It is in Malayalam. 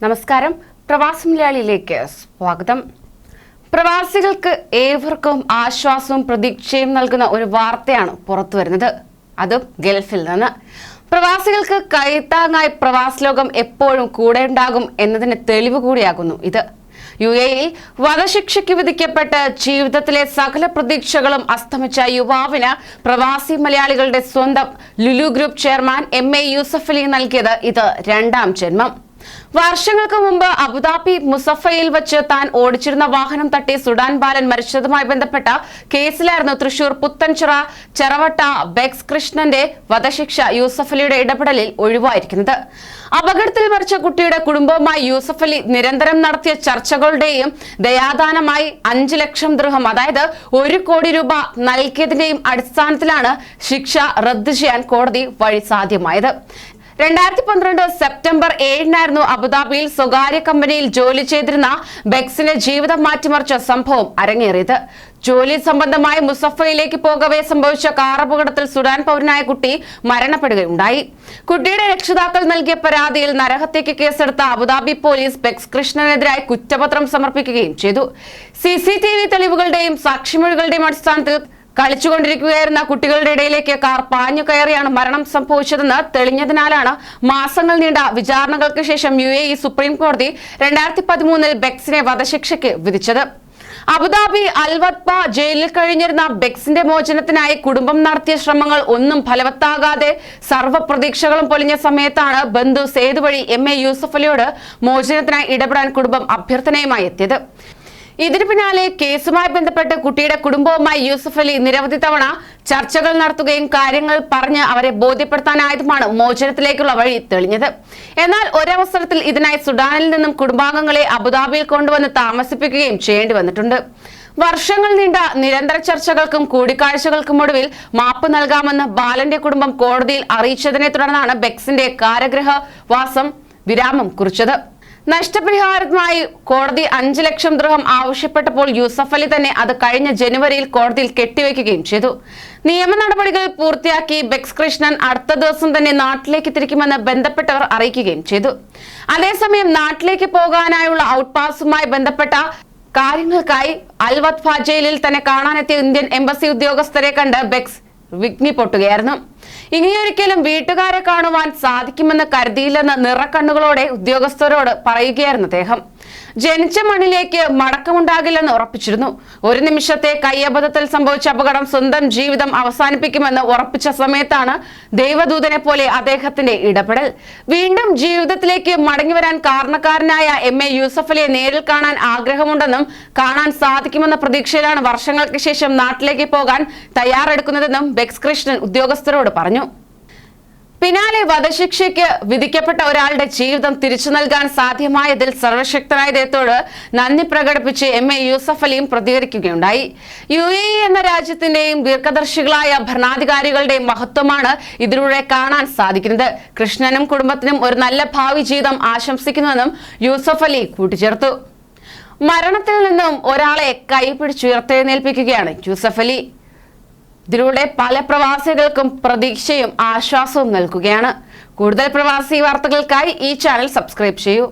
നമസ്കാരം. പ്രവാസി മലയാളിയിലേക്ക് സ്വാഗതം. പ്രവാസികൾക്ക് ഏവർക്കും ആശ്വാസവും പ്രതീക്ഷയും നൽകുന്ന ഒരു വാർത്തയാണ് പുറത്തു വരുന്നത്. അതും ഗൾഫിൽ നിന്ന്. പ്രവാസികൾക്ക് കൈത്താങ്ങായി പ്രവാസ ലോകം എപ്പോഴും കൂടെ ഉണ്ടാകും എന്നതിന് തെളിവ് കൂടിയാകുന്നു ഇത്. UAE വധശിക്ഷയ്ക്ക് വിധിക്കപ്പെട്ട് ജീവിതത്തിലെ സകല പ്രതീക്ഷകളും അസ്തമിച്ച യുവാവിന് പ്രവാസി മലയാളികളുടെ സ്വന്തം Lulu group chairman MA Yusuff Ali നൽകിയത് ഇത് രണ്ടാം ജന്മം. വർഷങ്ങൾക്ക് മുമ്പ് അബുദാബി മുസഫയിൽ വെച്ച് താൻ ഓടിച്ചിരുന്ന വാഹനം തട്ടി സുഡാൻ ബാലൻ മരിച്ചതുമായി ബന്ധപ്പെട്ട കേസിലായിരുന്നു തൃശൂർ പുത്തൻചിറ ചെറവട്ട ബെക്സ് കൃഷ്ണന്റെ വധശിക്ഷ യൂസഫലിയുടെ ഇടപെടലിൽ ഒഴിവായിരിക്കുന്നത്. അപകടത്തിൽ മരിച്ച കുട്ടിയുടെ കുടുംബവുമായി യൂസഫലി നിരന്തരം നടത്തിയ ചർച്ചകളുടെയും ദയാദാനമായി 5 ലക്ഷം ദിർഹം, അതായത് 1 കോടി രൂപ നൽകിയതിന്റെയും അടിസ്ഥാനത്തിലാണ് ശിക്ഷ റദ്ദു ചെയ്യാൻ കോടതി വഴി സാധ്യമായത്. 2012 സെപ്റ്റംബർ 7-നായിരുന്നു അബുദാബിയിൽ സ്വകാര്യ കമ്പനിയിൽ ജോലി ചെയ്തിരുന്ന ബെക്സിനെ ജീവിതം മാറ്റിമറിച്ച സംഭവം അരങ്ങേറിയത്. ജോലി സംബന്ധമായി മുസഫയിലേക്ക് പോകവെ സംഭവിച്ച കാർ അപകടത്തിൽ സുഡാൻ പൗരനായ കുട്ടി മരണപ്പെടുകയുണ്ടായി. കുട്ടിയുടെ രക്ഷിതാക്കൾ നൽകിയ പരാതിയിൽ നരഹത്യക്ക് കേസെടുത്ത അബുദാബി പോലീസ് ബെക്സ് കൃഷ്ണനെതിരായി കുറ്റപത്രം സമർപ്പിക്കുകയും ചെയ്തു. CCTV തെളിവുകളുടെയും സാക്ഷിമൊഴികളുടെയും അടിസ്ഥാനത്തിൽ കളിച്ചുകൊണ്ടിരിക്കുകയായിരുന്ന കുട്ടികളുടെ ഇടയിലേക്ക് കാർ പാഞ്ഞു കയറിയാണ് മരണം സംഭവിച്ചതെന്ന് തെളിഞ്ഞതിനാലാണ് മാസങ്ങൾ നീണ്ട വിചാരണകൾക്ക് ശേഷം UAE സുപ്രീം കോടതി 2013 ബെക്സിനെ വധശിക്ഷയ്ക്ക് വിധിച്ചത്. അബുദാബി അൽവത്ബ ജയിലിൽ കഴിഞ്ഞിരുന്ന ബെക്സിന്റെ മോചനത്തിനായി കുടുംബം നടത്തിയ ശ്രമങ്ങൾ ഒന്നും ഫലവത്താകാതെ സർവ്വ പ്രതീക്ഷകളും പൊലിഞ്ഞ സമയത്താണ് ബന്ധു സേതു വഴി MA യൂസഫലിയോട് മോചനത്തിനായി ഇടപെടാൻ കുടുംബം അഭ്യർത്ഥനയുമായി എത്തിയത്. ഇതിനു പിന്നാലെ കേസുമായി ബന്ധപ്പെട്ട് കുട്ടിയുടെ കുടുംബവുമായി യൂസഫലി നിരവധി തവണ ചർച്ചകൾ നടത്തുകയും കാര്യങ്ങൾ പറഞ്ഞ് അവരെ ബോധ്യപ്പെടുത്താനായതുമാണ് മോചനത്തിലേക്കുള്ള വഴി തെളിഞ്ഞത്. എന്നാൽ ഒരവസരത്തിൽ ഇതിനായി സുഡാനിൽ നിന്നും കുടുംബാംഗങ്ങളെ അബുദാബിയിൽ കൊണ്ടുവന്ന് താമസിപ്പിക്കുകയും ചെയ്യേണ്ടി വന്നിട്ടുണ്ട്. വർഷങ്ങൾ നീണ്ട നിരന്തര ചർച്ചകൾക്കും കൂടിക്കാഴ്ചകൾക്കും ഒടുവിൽ മാപ്പ് നൽകാമെന്ന് ബാലന്റെ കുടുംബം കോടതിയിൽ അറിയിച്ചതിനെ തുടർന്നാണ് ബെക്സിന്റെ കാരാഗൃഹവാസം വിരാമം കുറിച്ചത്. നഷ്ടപരിഹാരത്തിനായി കോടതി 5 ലക്ഷം ദിർഹം ആവശ്യപ്പെട്ടപ്പോൾ യൂസഫലി തന്നെ അത് കഴിഞ്ഞ ജനുവരിയിൽ കോടതിയിൽ കെട്ടിവെക്കുകയും ചെയ്തു. നിയമ നടപടികൾ പൂർത്തിയാക്കി ബെക്സ് കൃഷ്ണൻ അടുത്ത ദിവസം തന്നെ നാട്ടിലേക്ക് തിരിക്കുമെന്ന് ബന്ധപ്പെട്ടവർ അറിയിക്കുകയും ചെയ്തു. അതേസമയം നാട്ടിലേക്ക് പോകാനായുള്ള ഔട്ട് പാസുമായി ബന്ധപ്പെട്ട കാര്യങ്ങൾക്കായി അൽവത്ഫ ജയിലിൽ തന്നെ കാണാനെത്തിയ ഇന്ത്യൻ എംബസി ഉദ്യോഗസ്ഥരെ കണ്ട് ബെക്സ് വിഗ്നി പൊട്ടുകയായിരുന്നു. ഇനിയൊരിക്കലും വീട്ടുകാരെ കാണുവാൻ സാധിക്കുമെന്ന് കരുതിയില്ലെന്ന് നിറക്കണ്ണുകളോടെ ഉദ്യോഗസ്ഥരോട് പറയുകയായിരുന്നു അദ്ദേഹം. ജനിച്ച മണ്ണിലേക്ക് മടക്കമുണ്ടാകില്ലെന്ന് ഉറപ്പിച്ചിരുന്നു. ഒരു നിമിഷത്തെ കയ്യബദ്ധത്തിൽ സംഭവിച്ച അപകടം സ്വന്തം ജീവിതം അവസാനിപ്പിക്കുമെന്ന് ഉറപ്പിച്ച സമയത്താണ് ദൈവദൂതനെ പോലെ അദ്ദേഹത്തിന്റെ ഇടപെടൽ. വീണ്ടും ജീവിതത്തിലേക്ക് മടങ്ങിവരാൻ കാരണക്കാരനായ MA യൂസഫലിയെ നേരിൽ കാണാൻ ആഗ്രഹമുണ്ടെന്നും കാണാൻ സാധിക്കുമെന്ന പ്രതീക്ഷയിലാണ് വർഷങ്ങൾക്ക് ശേഷം നാട്ടിലേക്ക് പോകാൻ തയ്യാറെടുക്കുന്നതെന്നും ബെക്സ് കൃഷ്ണൻ ഉദ്യോഗസ്ഥരോട് പറഞ്ഞു. പിന്നാലെ വധശിക്ഷയ്ക്ക് വിധിക്കപ്പെട്ട ഒരാളുടെ ജീവിതം തിരിച്ചു നൽകാൻ സാധ്യമായതിൽ സർവശക്തനായ ദൈവത്തോട് നന്ദി പ്രകടിപ്പിച്ച് MA യൂസഫലിയും പ്രതികരിക്കുകയുണ്ടായി. UAE എന്ന രാജ്യത്തിന്റെയും ദീർഘദർശികളായ ഭരണാധികാരികളുടെയും മഹത്വമാണ് ഇതിലൂടെ കാണാൻ സാധിക്കുന്നത്. കൃഷ്ണനും കുടുംബത്തിനും ഒരു നല്ല ഭാവി ജീവിതം ആശംസിക്കുന്നുവെന്നും യൂസഫലി കൂട്ടിച്ചേർത്തു. മരണത്തിൽ നിന്നും ഒരാളെ കൈപിടിച്ചുയർത്തെഴുന്നേൽപ്പിക്കുകയാണ് യൂസഫലി. ഇതിലൂടെ പല പ്രവാസികൾക്കും പ്രതീക്ഷയും ആശ്വാസവും നൽകുകയാണ്. കൂടുതൽ പ്രവാസി വാർത്തകൾക്കായി ഈ ചാനൽ സബ്സ്ക്രൈബ് ചെയ്യൂ.